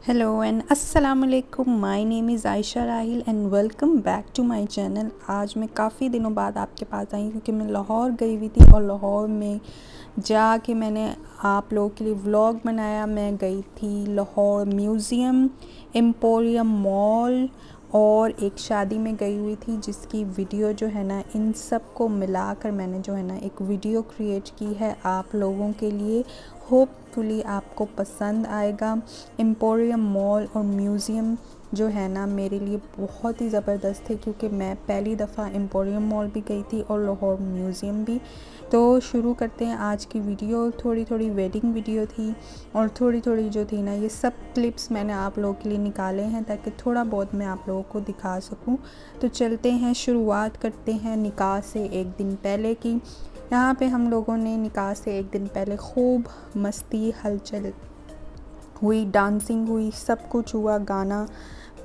Hello and अस्सलाम वालेकुम। My name is Ayesha Rahil and welcome back to my channel. आज मैं काफ़ी दिनों बाद आपके पास आई क्योंकि मैं लाहौर गई हुई थी और लाहौर में जाके मैंने आप लोगों के लिए व्लॉग बनाया। मैं गई थी लाहौर म्यूज़ियम, एम्पोरियम मॉल और एक शादी में गई हुई थी जिसकी वीडियो जो है ना, इन सब को मिलाकर मैंने जो है ना एक वीडियो क्रिएट की है आप लोगों के लिए। होपफुली आपको पसंद आएगा। एम्पोरियम मॉल और म्यूज़ियम जो है ना मेरे लिए बहुत ही ज़बरदस्त है क्योंकि मैं पहली दफ़ा एम्पोरियम मॉल भी गई थी और लाहौर म्यूज़ियम भी। तो शुरू करते हैं आज की वीडियो। थोड़ी थोड़ी वेडिंग वीडियो थी और थोड़ी थोड़ी जो थी ना, ये सब क्लिप्स मैंने आप लोगों के लिए निकाले हैं ताकि थोड़ा बहुत मैं आप लोगों को दिखा सकूं। तो चलते हैं, शुरुआत करते हैं निकाह से एक दिन पहले की। यहाँ पे हम लोगों ने निकाह से एक दिन पहले खूब मस्ती हलचल हुई, डांसिंग हुई, सब कुछ हुआ, गाना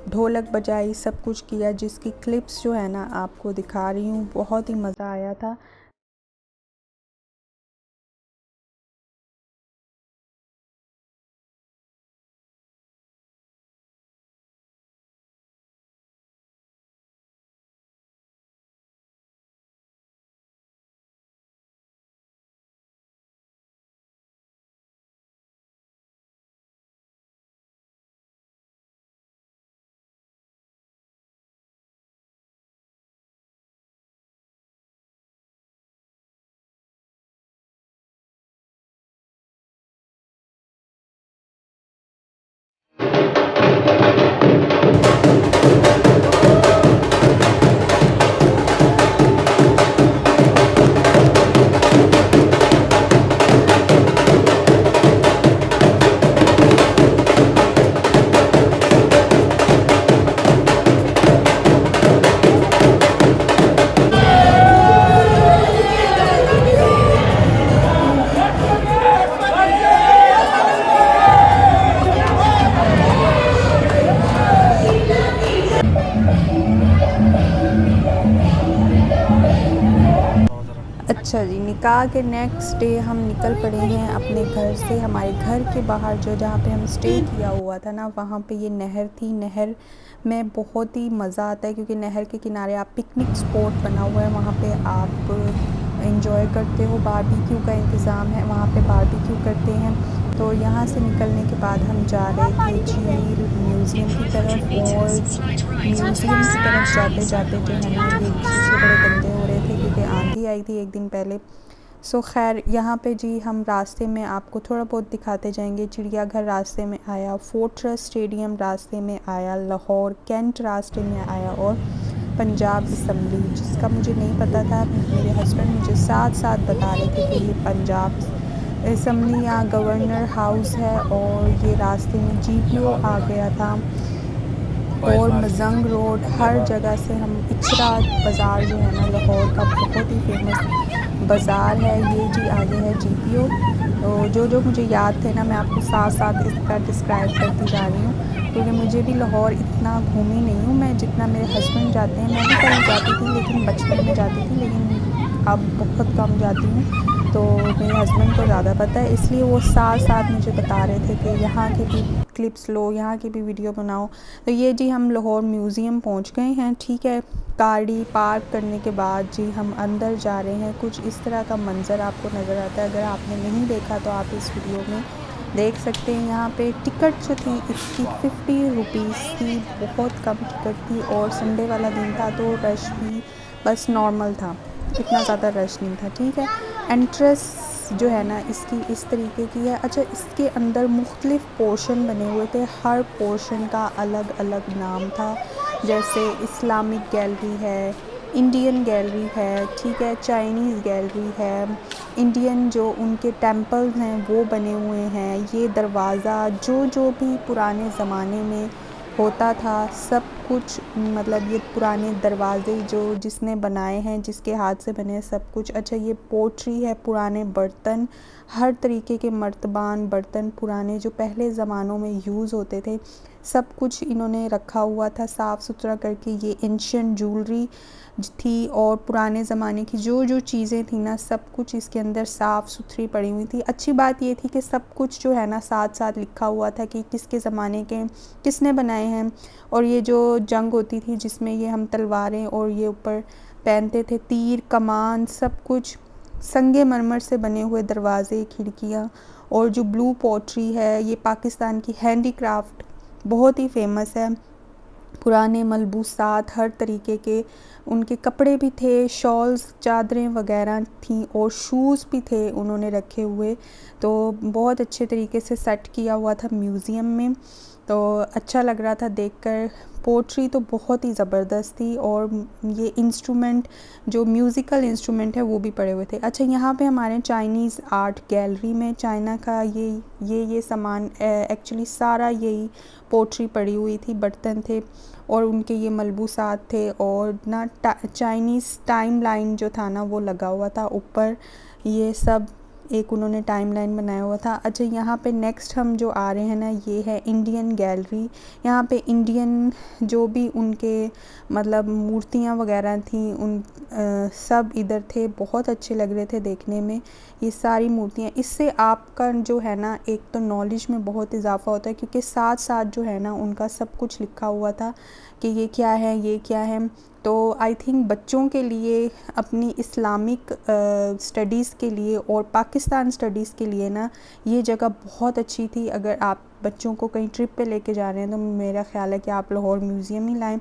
ढोलक बजाई, सब कुछ किया, जिसकी क्लिप्स जो है ना आपको दिखा रही हूँ। बहुत ही मज़ा आया था। अच्छा जी, निकाह के नेक्स्ट डे हम निकल पड़े हैं अपने घर से। हमारे घर के बाहर जो जहाँ पे हम स्टे किया हुआ था ना, वहाँ पे ये नहर थी। नहर में बहुत ही मज़ा आता है क्योंकि नहर के किनारे आप पिकनिक स्पॉट बना हुआ है, वहाँ पे आप इंजॉय करते हो। बारबेक्यू का इंतज़ाम है, वहाँ पे बारबेक्यू करते हैं। तो यहाँ से निकलने के बाद हम जा रहे थे झील म्यूज़ियम की तरफ, और म्यूज़ियम की तरफ जाते जाते जो है ना ये शीशे बड़े गंदे हो रहे थे क्योंकि आंधी आई थी एक दिन पहले। सो खैर यहाँ पे जी हम रास्ते में आपको थोड़ा बहुत दिखाते जाएंगे। चिड़ियाघर रास्ते में आया, फोर्ट्रेस स्टेडियम रास्ते में आया, लाहौर कैंट रास्ते में आया, और पंजाब असम्बली, जिसका मुझे नहीं पता था, मेरे हस्बैंड मुझे साथ साथ बता रहे थे कि ये पंजाब असम्बली या गवर्नर हाउस है। और ये रास्ते में जीपीओ आ गया था और मजंग रोड, हर जगह से हम इचरा बाज़ार जो है ना लाहौर का बहुत ही फेमस बाज़ार है। ये जी आगे है जीपीओ। तो जो जो मुझे याद थे ना, मैं आपको साथ साथ इसका डिस्क्राइब करती जा रही हूँ क्योंकि मुझे भी लाहौर इतना घूमी नहीं हूँ मैं जितना मेरे हस्बैंड जाते हैं। मैं भी पहले जाती थी, लेकिन बचपन में जाती थी, लेकिन अब बहुत कम जाती हूँ। तो मेरे हस्बैंड को ज़्यादा पता है, इसलिए वो साथ साथ मुझे बता रहे थे कि यहाँ की भी क्लिप्स लो, यहाँ की भी वीडियो बनाओ। तो ये जी हम लाहौर म्यूज़ियम पहुँच गए हैं, ठीक है। गाड़ी पार्क करने के बाद जी हम अंदर जा रहे हैं। कुछ इस तरह का मंज़र आपको नज़र आता है। अगर आपने नहीं देखा तो आप इस वीडियो में देख सकते हैं। यहाँ पे टिकट जो थी इसकी 50 रुपीज़ थी, बहुत कम टिकट थी, और संडे वाला दिन था तो रश भी बस नॉर्मल था, इतना ज़्यादा रश नहीं था, ठीक है। एंट्रेंस जो है ना इसकी इस तरीके की है। अच्छा, इसके अंदर मुख्तलिफ़ पोर्शन बने हुए थे, हर पोर्शन का अलग अलग नाम था। जैसे इस्लामिक गैलरी है, इंडियन गैलरी है, ठीक है, चाइनीज़ गैलरी है, इंडियन जो उनके टेम्पल्स हैं वो बने हुए हैं, ये दरवाज़ा जो जो भी पुराने ज़माने में होता था सब कुछ, मतलब ये पुराने दरवाज़े जो जिसने बनाए हैं, जिसके हाथ से बने हैं सब कुछ। अच्छा, ये पोट्री है, पुराने बर्तन, हर तरीके के मर्तबान बर्तन पुराने जो पहले ज़मानों में यूज़ होते थे, सब कुछ इन्होंने रखा हुआ था साफ़ सुथरा करके। ये एंशिएंट ज्वेलरी थी और पुराने ज़माने की जो चीज़ें थी ना, सब कुछ इसके अंदर साफ़ सुथरी पड़ी हुई थी। अच्छी बात ये थी कि सब कुछ जो है ना साथ साथ लिखा हुआ था कि किसके ज़माने के किसने बनाए हैं। और ये जो जंग होती थी जिसमें ये हम तलवारें और ये ऊपर पहनते थे, तीर कमान, सब कुछ संगमरमर से बने हुए दरवाज़े, खिड़कियाँ। और जो ब्लू पॉटरी है, ये पाकिस्तान की हैंडीक्राफ्ट बहुत ही फ़ेमस है। पुराने मलबूसात हर तरीके के उनके कपड़े भी थे, शॉल्स, चादरें वगैरह थीं और शूज़ भी थे उन्होंने रखे हुए। तो बहुत अच्छे तरीके से सेट किया हुआ था म्यूज़ियम में, तो अच्छा लग रहा था देखकर। पोट्री तो बहुत ही ज़बरदस्त थी और ये इंस्ट्रूमेंट जो म्यूज़िकल इंस्ट्रूमेंट है वो भी पड़े हुए थे। अच्छा, यहाँ पे हमारे चाइनीज़ आर्ट गैलरी में चाइना का ये सामान एक्चुअली सारा यही पोट्री पड़ी हुई थी, बर्तन थे और उनके ये मलबूसात थे और ना चाइनीज़ टाइम लाइन जो था ना वो लगा हुआ था ऊपर। ये सब एक उन्होंने टाइम लाइन बनाया हुआ था। अच्छा, यहाँ पे नेक्स्ट हम जो आ रहे हैं ना, ये है इंडियन गैलरी। यहाँ पे इंडियन जो भी उनके मतलब मूर्तियाँ वगैरह थी उन सब इधर थे, बहुत अच्छे लग रहे थे देखने में ये सारी मूर्तियाँ। इससे आपका जो है ना एक तो नॉलेज में बहुत इजाफ़ा होता है, क्योंकि साथ साथ जो है ना उनका सब कुछ लिखा हुआ था कि ये क्या है, ये क्या है। तो आई थिंक बच्चों के लिए अपनी इस्लामिक स्टडीज़ के लिए और पाकिस्तान स्टडीज़ के लिए ना ये जगह बहुत अच्छी थी। अगर आप बच्चों को कहीं ट्रिप पे लेके जा रहे हैं तो मेरा ख्याल है कि आप लाहौर म्यूज़ियम ही लाएं।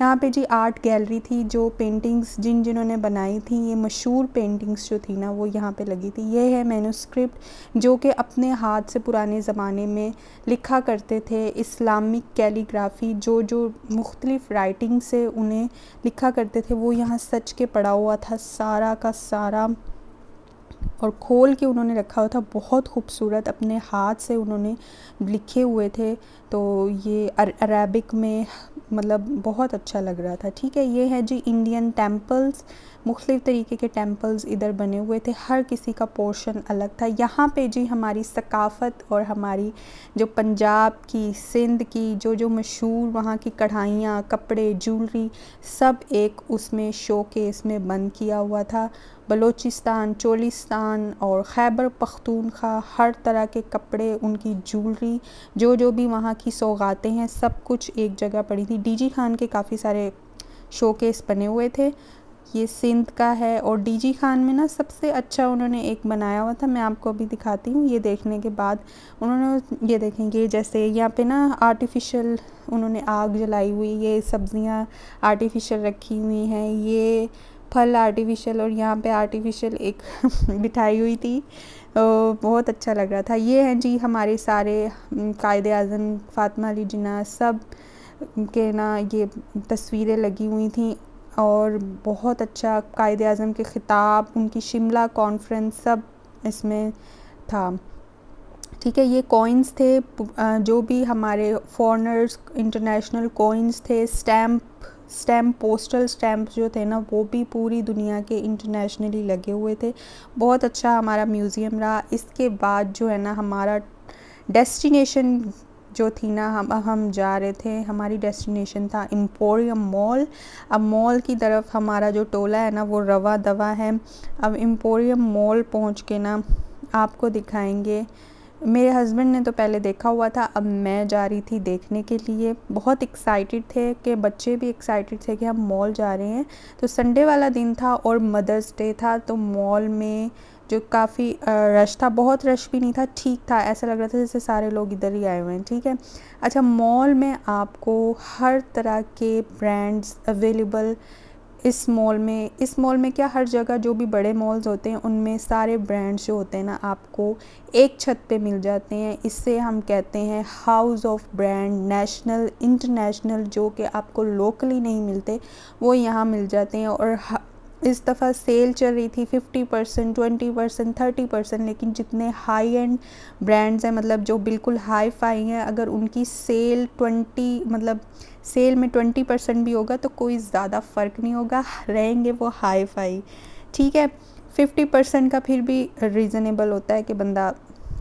यहाँ पे जी आर्ट गैलरी थी, जो पेंटिंग्स जिन्होंने बनाई थी, ये मशहूर पेंटिंग्स जो थी ना वो यहाँ पे लगी थी। ये है मैन्युस्क्रिप्ट जो कि अपने हाथ से पुराने ज़माने में लिखा करते थे, इस्लामिक कैलीग्राफी जो मुख्तलिफ़ राइटिंग से उन्हें लिखा करते थे, वो यहाँ सच के पड़ा हुआ था सारा का सारा और खोल के उन्होंने रखा हुआ था। बहुत खूबसूरत अपने हाथ से उन्होंने लिखे हुए थे, तो ये अरेबिक में मतलब बहुत अच्छा लग रहा था। ठीक है, ये है जी इंडियन टेम्पल्स, मुख्तलिफ़ तरीके के टेम्पल्स इधर बने हुए थे, हर किसी का पोर्शन अलग था। यहाँ पे जी हमारी सकाफ़त और हमारी जो पंजाब की, सिंध की जो मशहूर वहाँ की कढ़ाइयाँ, कपड़े, ज्वेलरी सब एक उसमें शोकेस में बंद किया हुआ था। बलूचिस्तान, चोलिस्तान और खैबर पख्तूनख्वा हर तरह के कपड़े, उनकी ज्वेलरी, जो भी वहाँ की सौगातें हैं, सब कुछ एक जगह पड़ी थी। डीजी खान के काफ़ी सारे शोकेस बने हुए थे। ये सिंध का है और डीजी खान में ना सबसे अच्छा उन्होंने एक बनाया हुआ था, मैं आपको अभी दिखाती हूँ। ये देखने के बाद उन्होंने ये देखेंगे जैसे यहाँ पे ना आर्टिफिशियल उन्होंने आग जलाई हुई, ये सब्ज़ियाँ आर्टिफिशियल रखी हुई हैं, ये फल आर्टिफिशियल और यहाँ पे आर्टिफिशियल एक बिठाई हुई थी। बहुत अच्छा लग रहा था। ये हैं जी हमारे सारे कायदे आज़म, फ़ातिमा अली जिन्ना सब के ना ये तस्वीरें लगी हुई थी और बहुत अच्छा कायदे आज़म के ख़िताब, उनकी शिमला कॉन्फ्रेंस सब इसमें था। ठीक है, ये कॉइन्स थे जो भी हमारे फॉरेनर्स, इंटरनेशनल कॉइन्स थे, स्टैम्प पोस्टल स्टैम्प जो थे ना वो भी पूरी दुनिया के इंटरनेशनली लगे हुए थे। बहुत अच्छा हमारा म्यूज़ियम रहा। इसके बाद जो है ना हमारा डेस्टिनेशन जो थी ना, हम जा रहे थे, हमारी डेस्टिनेशन था एम्पोरियम मॉल। अब मॉल की तरफ हमारा जो टोला है ना वो रवा दवा है। अब एम्पोरियम मॉल पहुंच के ना आपको दिखाएंगे। मेरे हस्बैंड ने तो पहले देखा हुआ था, अब मैं जा रही थी देखने के लिए। बहुत एक्साइटेड थे कि बच्चे भी एक्साइटेड थे कि हम मॉल जा रहे हैं। तो संडे वाला दिन था और मदर्स डे था, तो मॉल में जो काफ़ी रश था, बहुत रश भी नहीं था, ठीक था, ऐसा लग रहा था जैसे सारे लोग इधर ही आए हुए हैं। ठीक है, अच्छा, मॉल में आपको हर तरह के ब्रांड्स अवेलेबल इस मॉल में क्या, हर जगह जो भी बड़े मॉल्स होते हैं उनमें सारे ब्रांड्स जो होते हैं ना आपको एक छत पे मिल जाते हैं। इससे हम कहते हैं house of brand, national, international, जो कि आपको लोकली नहीं मिलते वो यहाँ मिल जाते हैं। और इस दफ़ा सेल चल रही थी 50%, 20%, 30%, लेकिन जितने हाई एंड ब्रांड्स हैं, मतलब जो बिल्कुल हाई फाई हैं, अगर उनकी सेल 20 मतलब सेल में 20% भी होगा तो कोई ज़्यादा फ़र्क नहीं होगा, रहेंगे वो हाई फाई। ठीक है, 50% का फिर भी रीज़नेबल होता है कि बंदा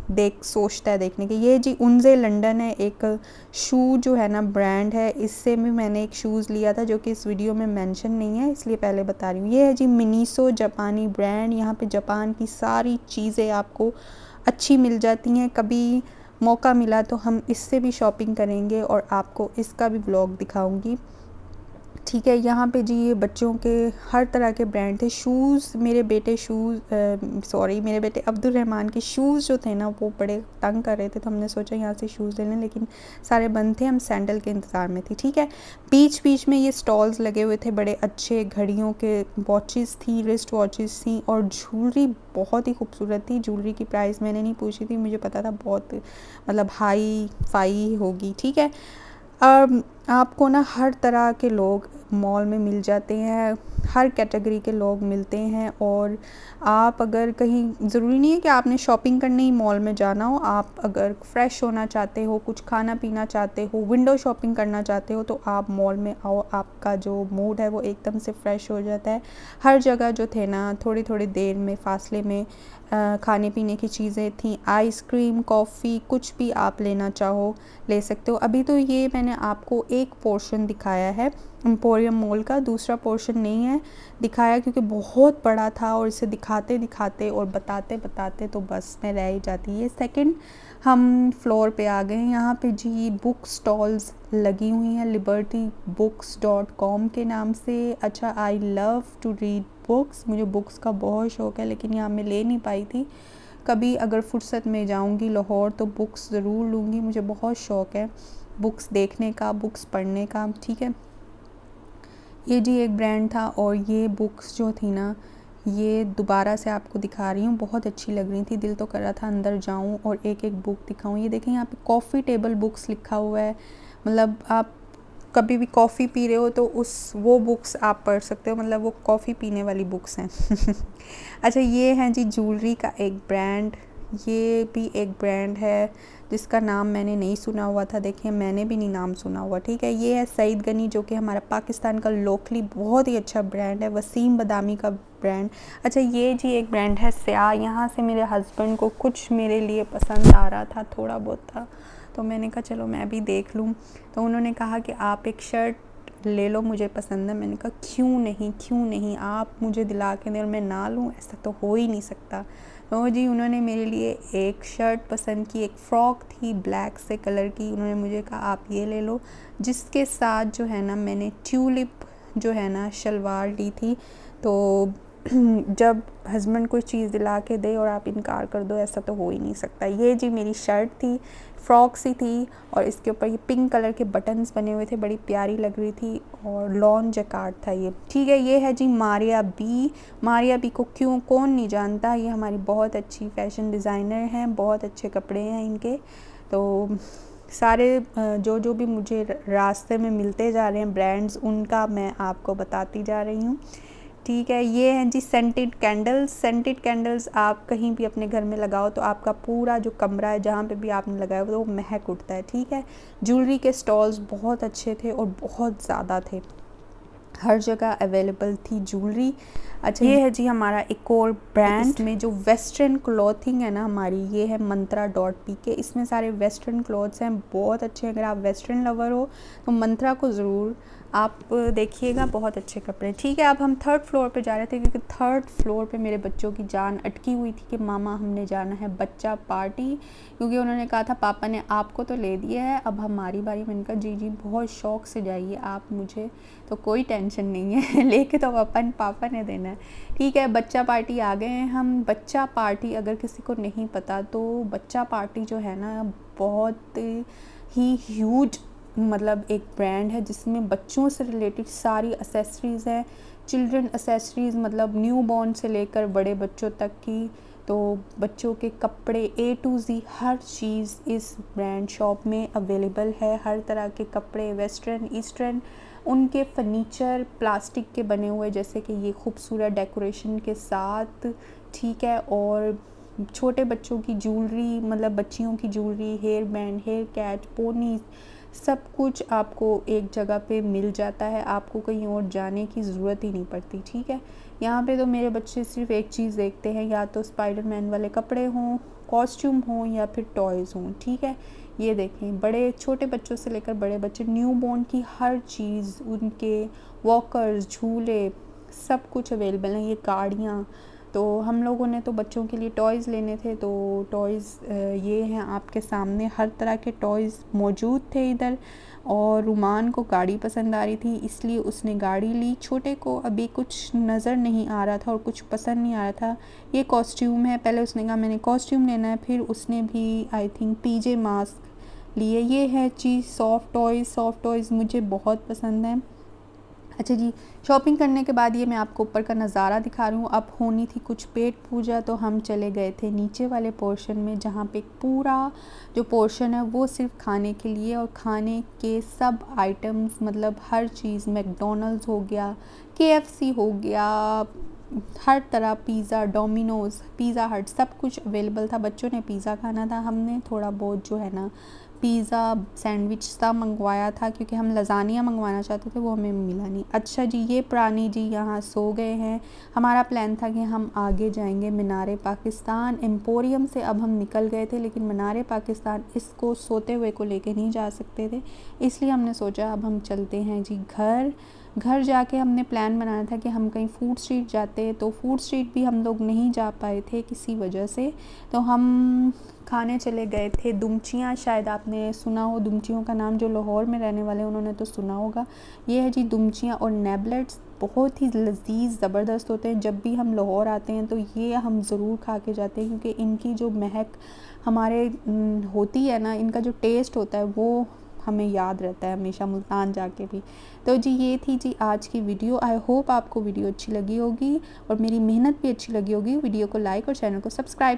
सोचता है देखने के। ये जी उनजे लंदन है, एक शू जो है ना ब्रांड है, इससे भी मैंने एक शूज़ लिया था जो कि इस वीडियो में मेंशन नहीं है, इसलिए पहले बता रही हूँ। ये है जी मिनीसो, जापानी ब्रांड। यहाँ पे जापान की सारी चीज़ें आपको अच्छी मिल जाती हैं। कभी मौका मिला तो हम इससे भी शॉपिंग करेंगे और आपको इसका भी ब्लॉग दिखाऊंगी, ठीक है। यहाँ पे जी ये बच्चों के हर तरह के ब्रांड थे। शूज़, मेरे बेटे मेरे बेटे अब्दुल रहमान के शूज़ जो थे ना वो बड़े तंग कर रहे थे, तो हमने सोचा यहाँ से शूज़ ले लें, लेकिन सारे बंद थे, हम सैंडल के इंतज़ार में थे, ठीक है। बीच बीच में ये स्टॉल्स लगे हुए थे बड़े अच्छे, घड़ियों के वॉचेस थी, रिस्ट वॉचेस थी, और ज्वेलरी बहुत ही खूबसूरत थी। ज्वेलरी की प्राइस मैंने नहीं पूछी थी, मुझे पता था बहुत मतलब हाई फाई होगी, ठीक है। आपको ना हर तरह के लोग मॉल में मिल जाते हैं, हर कैटेगरी के लोग मिलते हैं। और आप अगर कहीं, ज़रूरी नहीं है कि आपने शॉपिंग करने ही मॉल में जाना हो, आप अगर फ्रेश होना चाहते हो, कुछ खाना पीना चाहते हो, विंडो शॉपिंग करना चाहते हो, तो आप मॉल में आओ, आपका जो मूड है वो एकदम से फ्रेश हो जाता है। हर जगह जो थे ना थोड़ी थोड़ी देर में फासले में खाने पीने की चीज़ें थी, आइसक्रीम, कॉफ़ी, कुछ भी आप लेना चाहो ले सकते हो। अभी तो ये मैंने आपको एक पोर्शन दिखाया है एम्पोरियम मॉल का, दूसरा पोर्शन नहीं है दिखाया क्योंकि बहुत बड़ा था, और इसे दिखाते दिखाते और बताते बताते तो बस मैं रह ही जाती। ये सेकंड हम फ्लोर पे आ गए हैं। यहाँ पे जी बुक स्टॉल्स लगी हुई हैं libertybooks.com के नाम से। अच्छा, I love to read books, मुझे बुक्स का बहुत शौक़ है, लेकिन यहाँ मैं ले नहीं पाई थी। कभी अगर फुर्सत में जाऊँगी लाहौर तो बुक्स ज़रूर लूँगी, मुझे बहुत शौक़ है बुक्स देखने का, बुक्स पढ़ने का, ठीक है। ये जी एक ब्रांड था, और ये बुक्स जो थी ना, ये दोबारा से आपको दिखा रही हूँ, बहुत अच्छी लग रही थी, दिल तो कर रहा था अंदर जाऊँ और एक एक बुक दिखाऊँ। ये देखें यहाँ पे कॉफ़ी टेबल बुक्स लिखा हुआ है, मतलब आप कभी भी कॉफ़ी पी रहे हो तो वो बुक्स आप पढ़ सकते हो, मतलब वो कॉफ़ी पीने वाली बुक्स हैं। अच्छा, ये है जी ज्वेलरी का एक ब्रांड, ये भी एक ब्रांड है जिसका नाम मैंने नहीं सुना हुआ था, देखिए मैंने भी नहीं नाम सुना हुआ, ठीक है। ये है सईद गनी, जो कि हमारा पाकिस्तान का लोकली बहुत ही अच्छा ब्रांड है, वसीम बदामी का ब्रांड। अच्छा, ये जी एक ब्रांड है स्याह। यहाँ से मेरे हस्बैंड को कुछ मेरे लिए पसंद आ रहा था, थोड़ा बहुत था, तो मैंने कहा चलो मैं भी देख लूँ। तो उन्होंने कहा कि आप एक शर्ट ले लो, मुझे पसंद है। मैंने कहा क्यों नहीं, आप मुझे दिला के दें और मैं ना लूँ, ऐसा तो हो ही नहीं सकता। तो जी उन्होंने मेरे लिए एक शर्ट पसंद की, एक फ़्रॉक थी ब्लैक से कलर की, उन्होंने मुझे कहा आप ये ले लो, जिसके साथ जो है ना मैंने ट्यूलिप जो है ना शलवार ली थी। तो जब हस्बैंड कोई चीज़ दिला के दे और आप इनकार कर दो, ऐसा तो हो ही नहीं सकता। ये जी मेरी शर्ट थी, फ्रॉक सी थी, और इसके ऊपर ये पिंक कलर के बटन्स बने हुए थे, बड़ी प्यारी लग रही थी, और लॉन जैकार्ड था ये, ठीक है। ये है जी मारिया बी को कौन नहीं जानता, ये हमारी बहुत अच्छी फ़ैशन डिज़ाइनर हैं, बहुत अच्छे कपड़े हैं इनके। तो सारे जो भी मुझे रास्ते में मिलते जा रहे हैं ब्रांड्स, उनका मैं आपको बताती जा रही हूँ, ठीक है। ये हैं जी सेंटेड कैंडल्स आप कहीं भी अपने घर में लगाओ तो आपका पूरा जो कमरा है जहाँ पे भी आपने लगाया वो महक उठता है, ठीक है। ज्वेलरी के स्टॉल्स बहुत अच्छे थे और बहुत ज़्यादा थे, हर जगह अवेलेबल थी ज्वेलरी। अच्छा, ये है जी हमारा एक और ब्रांड, इसमें जो वेस्टर्न क्लॉथिंग है ना हमारी, ये है मंत्रा.pk, इसमें सारे वेस्टर्न क्लॉथ्स हैं, बहुत अच्छे। अगर आप वेस्टर्न लवर हो तो मंत्रा को ज़रूर आप देखिएगा, बहुत अच्छे कपड़े, ठीक है। अब हम थर्ड फ्लोर पे जा रहे थे क्योंकि थर्ड फ्लोर पे मेरे बच्चों की जान अटकी हुई थी कि मामा हमने जाना है बच्चा पार्टी, क्योंकि उन्होंने कहा था पापा ने आपको तो ले दिया है, अब हमारी बारी। मैंने कहा जी बहुत शौक़ से जाइए आप, मुझे तो कोई टेंशन नहीं है लेके तो पापा ने देना है, ठीक है। बच्चा पार्टी आ गए हैं हम। बच्चा पार्टी अगर किसी को नहीं पता तो बच्चा पार्टी जो है ना बहुत ही ह्यूज, मतलब एक ब्रांड है जिसमें बच्चों से रिलेटेड सारी एसेसरीज़ हैं, चिल्ड्रन एसेसरीज़, मतलब न्यू बॉर्न से लेकर बड़े बच्चों तक की। तो बच्चों के कपड़े A to Z हर चीज़ इस ब्रांड शॉप में अवेलेबल है, हर तरह के कपड़े, वेस्टर्न, ईस्टर्न, उनके फर्नीचर प्लास्टिक के बने हुए, जैसे कि ये खूबसूरत डेकोरेशन के साथ, ठीक है। और छोटे बच्चों की ज्वेलरी, मतलब बच्चियों की jewellery, hair band, hair catch, ponies, सब कुछ आपको एक जगह पे मिल जाता है, आपको कहीं और जाने की ज़रूरत ही नहीं पड़ती, ठीक है। यहाँ पे तो मेरे बच्चे सिर्फ एक चीज़ देखते हैं, या तो स्पाइडरमैन वाले कपड़े हों कॉस्ट्यूम हो या फिर टॉयज़ हों, ठीक है। ये देखें, बड़े छोटे बच्चों से लेकर बड़े बच्चे, न्यू बॉर्न की हर चीज़, उनके वॉकर्स, झूले, सब कुछ अवेलेबल हैं। ये गाड़ियाँ, तो हम लोगों ने तो बच्चों के लिए टॉयज़ लेने थे, तो टॉयज़ ये हैं आपके सामने, हर तरह के टॉयज़ मौजूद थे इधर। और रुमान को गाड़ी पसंद आ रही थी, इसलिए उसने गाड़ी ली। छोटे को अभी कुछ नज़र नहीं आ रहा था और कुछ पसंद नहीं आ रहा था। ये कॉस्ट्यूम है, पहले उसने कहा मैंने कॉस्ट्यूम लेना है, फिर उसने भी आई थिंक पीजे मास्क लिए। ये है चीज़ सॉफ्ट टॉयज़ मुझे बहुत पसंद है। अच्छा जी, शॉपिंग करने के बाद ये मैं आपको ऊपर का नज़ारा दिखा रही हूँ। अब होनी थी कुछ पेट पूजा, तो हम चले गए थे नीचे वाले पोर्शन में, जहाँ पे पूरा जो पोर्शन है वो सिर्फ खाने के लिए, और खाने के सब आइटम्स, मतलब हर चीज़, मैकडॉनल्ड्स हो गया, केएफसी हो गया, हर तरह, पिज़्ज़ा, डोमिनोज़, पिज़्ज़ा हट, सब कुछ अवेलेबल था। बच्चों ने पिज़्ज़ा खाना था, हमने थोड़ा बहुत जो है ना पिज़्ज़ा सैंडविच सा मंगवाया था, क्योंकि हम लज़ानिया मंगवाना चाहते थे, वो हमें मिला नहीं। अच्छा जी, ये प्राणी जी यहाँ सो गए हैं। हमारा प्लान था कि हम आगे जाएंगे मीनार पाकिस्तान। एम्पोरियम से अब हम निकल गए थे, लेकिन मीनार पाकिस्तान इसको सोते हुए को लेके नहीं जा सकते थे, इसलिए हमने सोचा अब हम चलते हैं जी घर जाके हमने प्लान बनाया था कि हम कहीं फूड स्ट्रीट जाते, तो फूड स्ट्रीट भी हम लोग नहीं जा पाए थे किसी वजह से, तो हम खाने चले गए थे दुमचियाँ। शायद आपने सुना हो दुमचियों का नाम, जो लाहौर में रहने वाले उन्होंने तो सुना होगा। ये है जी दुमचियाँ और नेबलेट्स, बहुत ही लजीज ज़बरदस्त होते हैं। जब भी हम लाहौर आते हैं तो ये हम ज़रूर खा के जाते हैं, क्योंकि इनकी जो महक हमारे होती है ना, इनका जो टेस्ट होता है वो हमें याद रहता है हमेशा, मुल्तान जाके भी। तो जी ये थी जी आज की वीडियो। आई होप आपको वीडियो अच्छी लगी होगी और मेरी मेहनत भी अच्छी लगी होगी। वीडियो को लाइक और चैनल को सब्सक्राइब